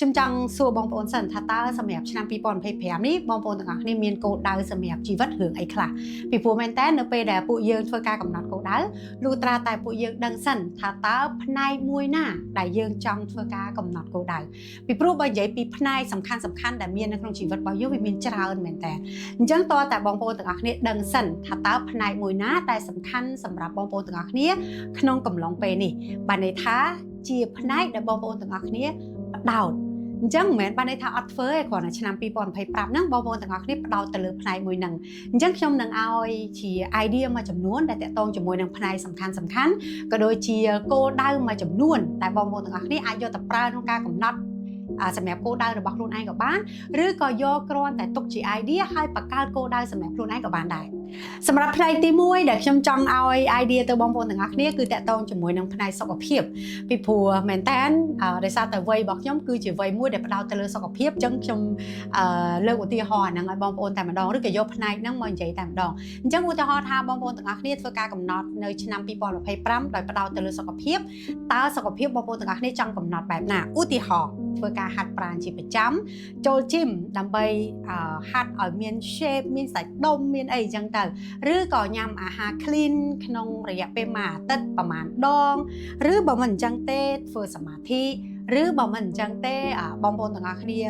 ខ្ញុំចង់សួរបងប្អូនសិនថាតើសម្រាប់ឆ្នាំ2025នេះបងប្អូនទាំងអស់គ្នាមានគោលដៅសម្រាប់ជីវិតរឿងអីខ្លះពីព្រោះមែនតើនៅពេលដែលពួកយើងធ្វើការកំណត់គោលដៅលុះត្រាតែពួកយើងដឹងសិនថាតើផ្នែកមួយណាដែលយើងចង់ធ្វើការកំណត់គោលដៅពីព្រោះបើនិយាយពីផ្នែកសំខាន់ដែលមាននៅក្នុងជីវិតរបស់យើងវាមានច្រើនមែនតើអញ្ចឹងតើតែបងប្អូនទាំងអស់គ្នាដឹងសិនថាតើផ្នែកមួយណាដែលសំខាន់សម្រាប់បងប្អូនទាំងអស់គ្នាក្នុងកំឡុងពេលនេះបានន័យថាជាផ្នែកដែលបងប្អូនទាំងអស់គ្នាបដោតអញ្ចឹងមិនមែនបានន័យថាអត់ធ្វើទេគ្រាន់តែឆ្នាំ2025ហ្នឹងបងប្អូនទាំងអស់គ្នាបដោតទៅលើផ្នែកមួយហ្នឹងអញ្ចឹងខ្ញុំនឹងឲ្យជា idea មួយចំនួនដែលតាក់ទងជាមួយនឹងផ្នែកសំខាន់ក៏ដូចជាគោលដៅមួយចំនួនដែលបងប្អូនទាំងអស់គ្នាអាចយកទៅប្រើក្នុងការកំណត់សម្រាប់គោលដៅរបស់ខ្លួនឯងក៏បានឬក៏យកគ្រាន់តែទុកជា idea ហើយបង្កើតគោលដៅសម្រាប់ខ្លួនឯងក៏បានដែរសម្រាប់ផ្នែកទី1ដែលខ្ញុំចង់ឲ្យ idea ទៅបងប្អូនទាំងអស់គ្នាគឺតាក់ទងជាមួយនឹងផ្នែកសុខភាពពីព្រោះមែនតើដោយសារតែវ័យរបស់ខ្ញុំគឺជាវ័យមួយដែលផ្ដោតទៅលើសុខភាពអញ្ចឹងខ្ញុំលើកឧទាហរណ៍ហ្នឹងឲ្យបងប្អូនតែម្ដងឬក៏យកផ្នែកហ្នឹងមកនិយាយតែម្ដងអញ្ចឹងឧទាហរណ៍ថាបងប្អូនទាំងអស់គ្នាធ្វើការកំណត់នៅឆ្នាំ2025ដោយផ្ដោតទៅលើសុខភាពតើសុខភាពបងប្អូនទាំងអស់គ្នាចង់កំណត់បែបណាឧទាហរណ៍ធ្វើការហាត់ប្រាណជាប្រចាំចូល gym ដើម្បីហាត់ឲ្យមាន shape មានសាច់ដុំមានអីអញ្ចឹងទៅឬក៏ញ៉ាំអាហារ clean ក្នុងរយៈពេលមួយអាទិត្យប្រហែលដងឬបើមិនអញ្ចឹងទេធ្វើសមាធិឬបើមិនអញ្ចឹងទេបងប្អូនទាំងអស់គ្នា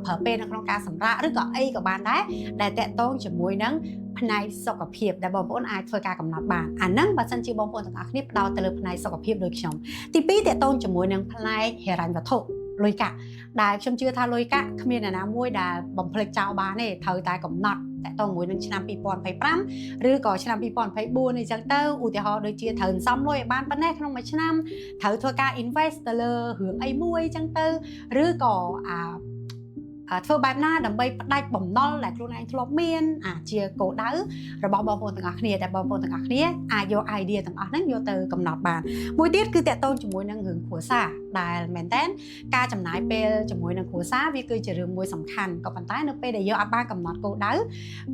ប្រើពេលនៅក្នុងការសម្រាកឬក៏អីក៏បានដែរដែលតាក់ទងជាមួយនឹងផ្នែកសុខភាពដែលបងប្អូនអាចធ្វើការកំណត់បានអាហ្នឹងបើសិនជាបងប្អូនទាំងអស់គ្នាផ្ដោតទៅលើផ្នែកសុខភាពដូចខ្ញុំទី2តាក់ទងជាមួយនឹងផ្នែកហិរញ្ញវត្ថុលុយកាក់ដែលខ្ញុំជឿថាលុយកាក់គ្មានអ្នកណាមួយដែលបំភ្លេចចោលបានទេត្រូវតែកំណត់តាក់ទងជាមួយនឹងឆ្នាំ2025ឬក៏ឆ្នាំ2024នេះអញ្ចឹងទៅឧទាហរណ៍ដូចជាត្រូវសន្សំលុយឲ្យបានប៉ុណ្ណេះក្នុងមួយឆ្នាំត្រូវធ្វើការ invest ទៅលើរឿងអីមួយអញ្ចឹងទៅឬក៏ធ្វើបែបណាដើម្បីផ្ដាច់បំណុលដែលខ្លួនឯងធ្លាប់មានជាគោលដៅរបស់បងប្អូនទាំងអស់គ្នាដែលបងប្អូនទាំងអស់គ្នាអាចយក idea ទាំងអស់ហ្នឹងយកទៅកំណត់បានមួយទៀតគឺតាក់ទងជាមួយនឹងរឿងគ្រួសារដែលមែនតើការចំណាយពេលជាមួយនឹងគ្រួសារវាគឺជារឿងមួយសំខាន់ក៏ប៉ុន្តែនៅពេលដែលយើងអត់បានកំណត់គោលដៅ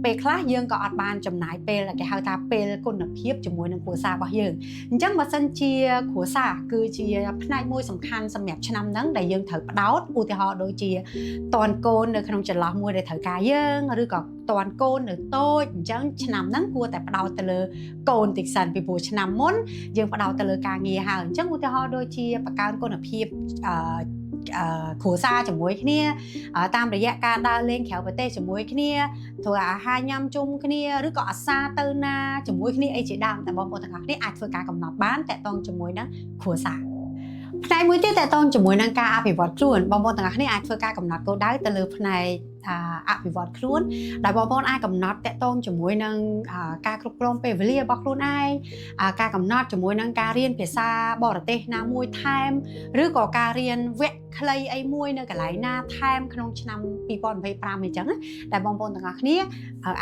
ពេលខ្លះយើងក៏អត់បានចំណាយពេលគេហៅថាពេលគុណភាពជាមួយនឹងគ្រួសាររបស់យើងអញ្ចឹងបើសិនជាគ្រួសារគឺជាផ្នែកមួយសំខាន់សម្រាប់ឆ្នាំហ្នឹងដែលយើងត្រូវផ្ដោតឧទាហរណ៍ដូចជាតន់កូននៅក្នុងចន្លោះមួយដែលត្រូវការយើងឬក៏តន់កូននៅតូចអញ្ចឹងឆ្នាំហ្នឹងគួរតែផ្ដោតទៅលើកូនតិចសិនពីព្រោះឆ្នាំមុនយើងផ្ដោតទៅលើការងារហើយអញ្ចឹងឧទាហរណ៍ដូចជាបង្កើនគុណភាពគ្រួសារជាមួយគ្នាតាមរយៈការដើរលេងក្រៅប្រទេសជាមួយគ្នាធ្វើអាហារញ៉ាំជុំគ្នាឬក៏អាសាទៅណាជាមួយគ្នាអីជាដើមតែបងប្អូនទាំងអស់គ្នាអាចធ្វើការកំណត់បានតាក់ទងជាមួយនឹងគ្រួសារផ្នែកមួយទៀតតាក់ទងជាមួយនឹងការអភិវឌ្ឍខ្លួនបងប្អូនទាំងអស់គ្នាអាចធ្វើការកំណត់គោលដៅទៅលើផ្នែកអភិវឌ្ឍខ្លួនដែលបងប្អូនអាចកំណត់តាក់ទងជាមួយនឹងការគ្រប់គ្រងពេលវេលារបស់ខ្លួនឯងការកំណត់ជាមួយនឹងការរៀនភាសាបរទេសណាមួយថែមឬក៏ការរៀនវគ្គខ្លីអីមួយនៅកន្លែងណាថែមក្នុងឆ្នាំ2025អញ្ចឹងដែលបងប្អូនទាំងអស់គ្នា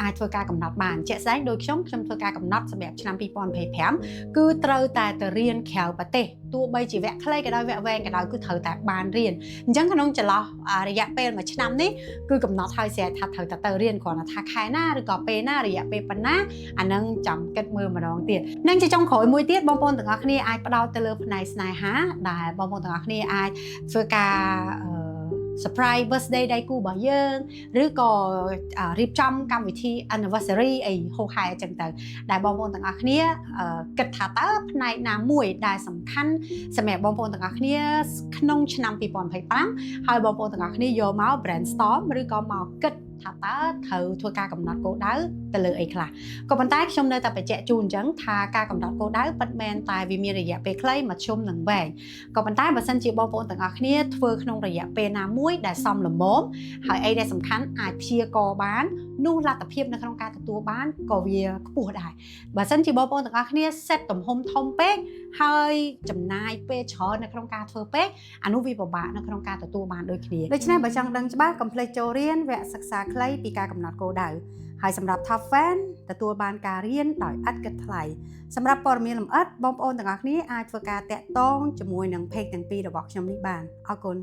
អាចធ្វើការកំណត់បានជាក់ស្ដែងដូចខ្ញុំធ្វើការកំណត់សម្រាប់ឆ្នាំ2025គឺត្រូវតែទៅរៀនក្រៅប្រទេសទោះបីជាវគ្គខ្លីក៏ដោយវគ្គវែងក៏ដោយគឺត្រូវតែបានរៀនអញ្ចឹងក្នុងចន្លោះរយៈពេលមួយឆ្នាំនេះគឺកំណត់ឲ្យស្រេចថាត្រូវតែទៅរៀនគ្រាន់តែថាខែណាឬក៏ពេលណារយៈពេលប៉ុណ្ណាអានឹងចាំគិតមើលម្ដងទៀតនឹងជាចុងក្រោយមួយទៀតបងប្អូនទាំងអស់គ្នាអាចផ្ដោតទៅលើផ្នែកស្នេហាដែលបងប្អូនទាំងអស់គ្នាអាចធ្វើការsurprise birthday ដៃគូរបស់យើងឬក៏រៀបចំកម្មវិធី anniversary អីហូហែអញ្ចឹងទៅដែលបងប្អូនទាំងអស់គ្នាគិតថាតើផ្នែកណាមួយដែលសំខាន់សម្រាប់បងប្អូនទាំងអស់គ្នាក្នុងឆ្នាំ2025ហើយបងប្អូនទាំងអស់គ្នាយកមក brainstorm ឬក៏មកគិតថាតើត្រូវធ្វើការកំណត់គោលដៅទៅលើអីខ្លះក៏ប៉ុន្តែខ្ញុំនៅតែបញ្ជាក់ជូនអញ្ចឹងថាការកំណត់គោលដៅពិតមែនតែវាមានរយៈពេលខ្លីមធ្យមនិងវែងក៏ប៉ុន្តែបើសិនជាបងប្អូនទាំងអស់គ្នាធ្វើក្នុងរយៈពេលណាមួយដែលសមល្មមហើយអីដែលសំខាន់អាចព្យាករបាននោះលទ្ធភាពនៅក្នុងការទទួលបានក៏វាខ្ពស់ដែរបើសិនជាបងប្អូនទាំងអស់គ្នា set ទំហំធំពេកហើយចំណាយពេលច្រើននៅក្នុងការធ្វើពេកអានោះវាពិបាកនៅក្នុងការទទួលបានដូចគ្នាដូច្នេះបើចង់ដឹងច្បាស់កុំភ្លេចចូលរៀនវគ្គសិក្សាខ្លីពីការកំណត់គោលដៅហើយសម្រាប់ Top Fan ទទួលបានការរៀនដោយឥតគិតថ្លៃសម្រាប់ព័ត៌មានលម្អិតបងប្អូនទាំងអស់គ្នាអាចធ្វើការតាក់ទងជាមួយនឹង page ទាំងពីររបស់ខ្ញុំនេះបានអរគុណ